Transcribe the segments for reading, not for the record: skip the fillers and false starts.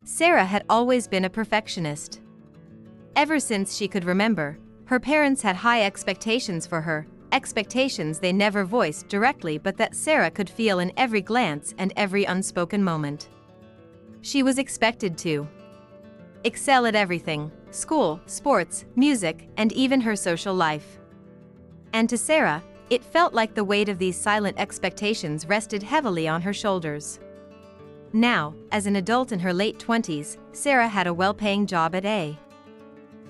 Sarah had always been a perfectionist. Ever since she could remember, her parents had high expectations for her, expectations they never voiced directly but that Sarah could feel in every glance and every unspoken moment. She was expected to excel at everything: school, sports, music, and even her social life. And to Sarah, it felt like the weight of these silent expectations rested heavily on her shoulders. Now, as an adult in her late 20s, Sarah had a well-paying job at a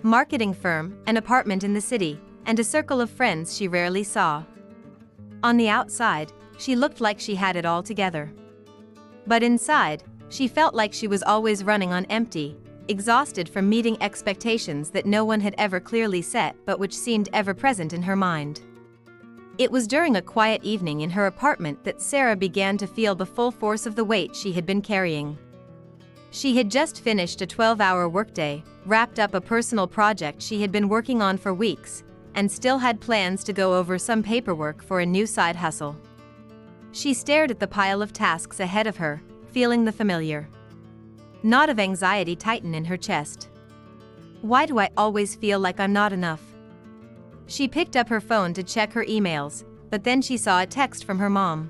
marketing firm, an apartment in the city, and a circle of friends she rarely saw. On the outside, she looked like she had it all together. But inside, she felt like she was always running on empty, exhausted from meeting expectations that no one had ever clearly set but which seemed ever present in her mind. It was during a quiet evening in her apartment that Sarah began to feel the full force of the weight she had been carrying. She had just finished a 12-hour workday, wrapped up a personal project she had been working on for weeks, and still had plans to go over some paperwork for a new side hustle. She stared at the pile of tasks ahead of her, feeling the familiar knot of anxiety tighten in her chest. Why do I always feel like I'm not enough? She picked up her phone to check her emails, but then she saw a text from her mom.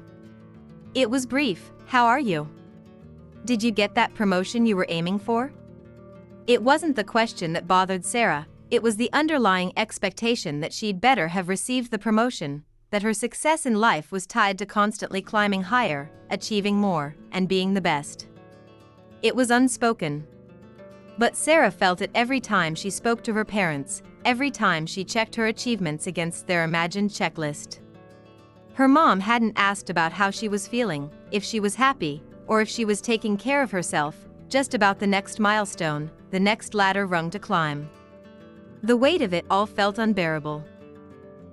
It was brief: "How are you? Did you get that promotion you were aiming for?" It wasn't the question that bothered Sarah, it was the underlying expectation that she'd better have received the promotion, that her success in life was tied to constantly climbing higher, achieving more, and being the best. It was unspoken. But Sarah felt it every time she spoke to her parents, every time she checked her achievements against their imagined checklist. Her mom hadn't asked about how she was feeling, if she was happy, or if she was taking care of herself, just about the next milestone, the next ladder rung to climb. The weight of it all felt unbearable.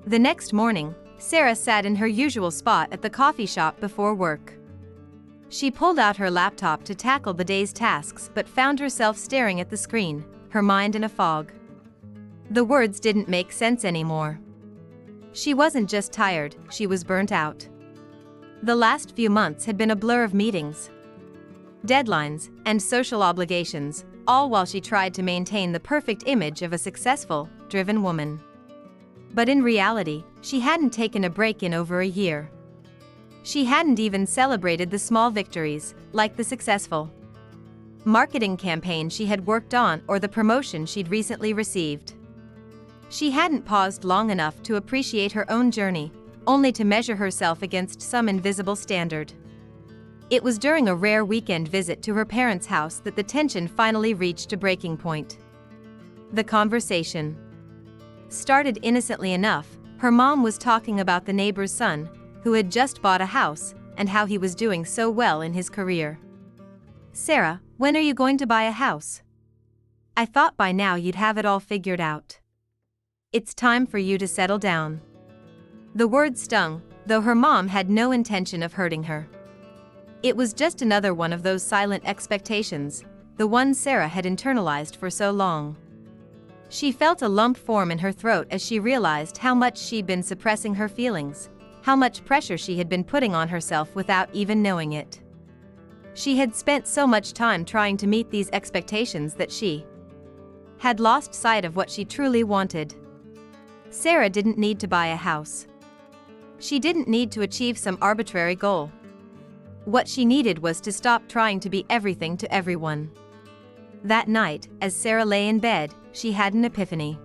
The next morning, Sarah sat in her usual spot at the coffee shop before work. She pulled out her laptop to tackle the day's tasks but found herself staring at the screen, her mind in a fog. The words didn't make sense anymore. She wasn't just tired, she was burnt out. The last few months had been a blur of meetings, deadlines, and social obligations, all while she tried to maintain the perfect image of a successful, driven woman. But in reality, she hadn't taken a break in over a year. She hadn't even celebrated the small victories, like the successful marketing campaign she had worked on or the promotion she'd recently received. She hadn't paused long enough to appreciate her own journey, only to measure herself against some invisible standard. It was during a rare weekend visit to her parents' house that the tension finally reached a breaking point. The conversation started innocently enough. Her mom was talking about the neighbor's son, who had just bought a house, and how he was doing so well in his career. "Sarah, when are you going to buy a house? I thought by now you'd have it all figured out. It's time for you to settle down." The words stung, though her mom had no intention of hurting her. It was just another one of those silent expectations, the ones Sarah had internalized for so long. She felt a lump form in her throat as she realized how much she'd been suppressing her feelings, how much pressure she had been putting on herself without even knowing it. She had spent so much time trying to meet these expectations that she had lost sight of what she truly wanted. Sarah didn't need to buy a house. She didn't need to achieve some arbitrary goal. What she needed was to stop trying to be everything to everyone. That night, as Sarah lay in bed, she had an epiphany.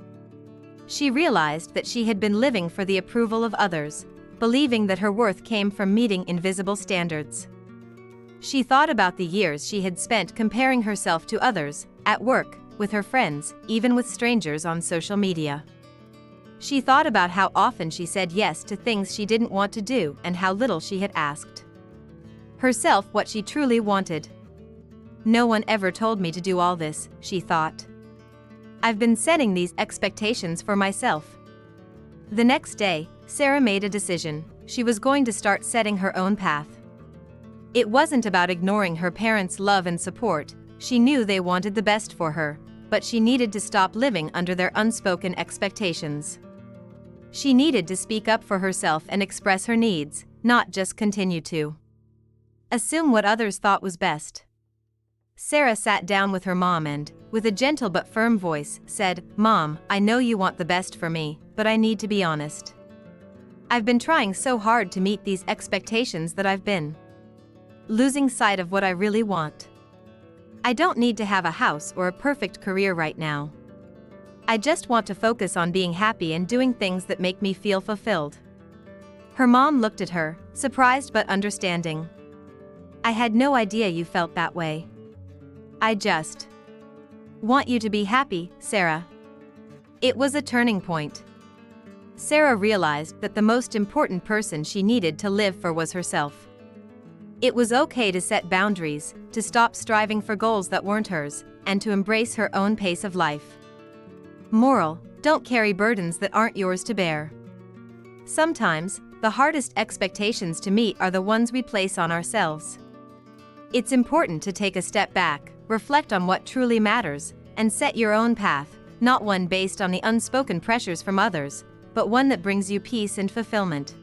She realized that she had been living for the approval of others, believing that her worth came from meeting invisible standards. She thought about the years she had spent comparing herself to others, at work, with her friends, even with strangers on social media. She thought about how often she said yes to things she didn't want to do and how little she had asked herself what she truly wanted. "No one ever told me to do all this," she thought. "I've been setting these expectations for myself." The next day, Sarah made a decision. She was going to start setting her own path. It wasn't about ignoring her parents' love and support. She knew they wanted the best for her, but she needed to stop living under their unspoken expectations. She needed to speak up for herself and express her needs, not just continue to assume what others thought was best. Sarah sat down with her mom and, with a gentle but firm voice, said, "Mom, I know you want the best for me, but I need to be honest. I've been trying so hard to meet these expectations that I've been losing sight of what I really want. I don't need to have a house or a perfect career right now. I just want to focus on being happy and doing things that make me feel fulfilled." Her mom looked at her, surprised but understanding. "I had no idea you felt that way. I just want you to be happy, Sarah." It was a turning point. Sarah realized that the most important person she needed to live for was herself. It was okay to set boundaries, to stop striving for goals that weren't hers, and to embrace her own pace of life. Moral: don't carry burdens that aren't yours to bear. Sometimes, the hardest expectations to meet are the ones we place on ourselves. It's important to take a step back, reflect on what truly matters, and set your own path, not one based on the unspoken pressures from others, but one that brings you peace and fulfillment.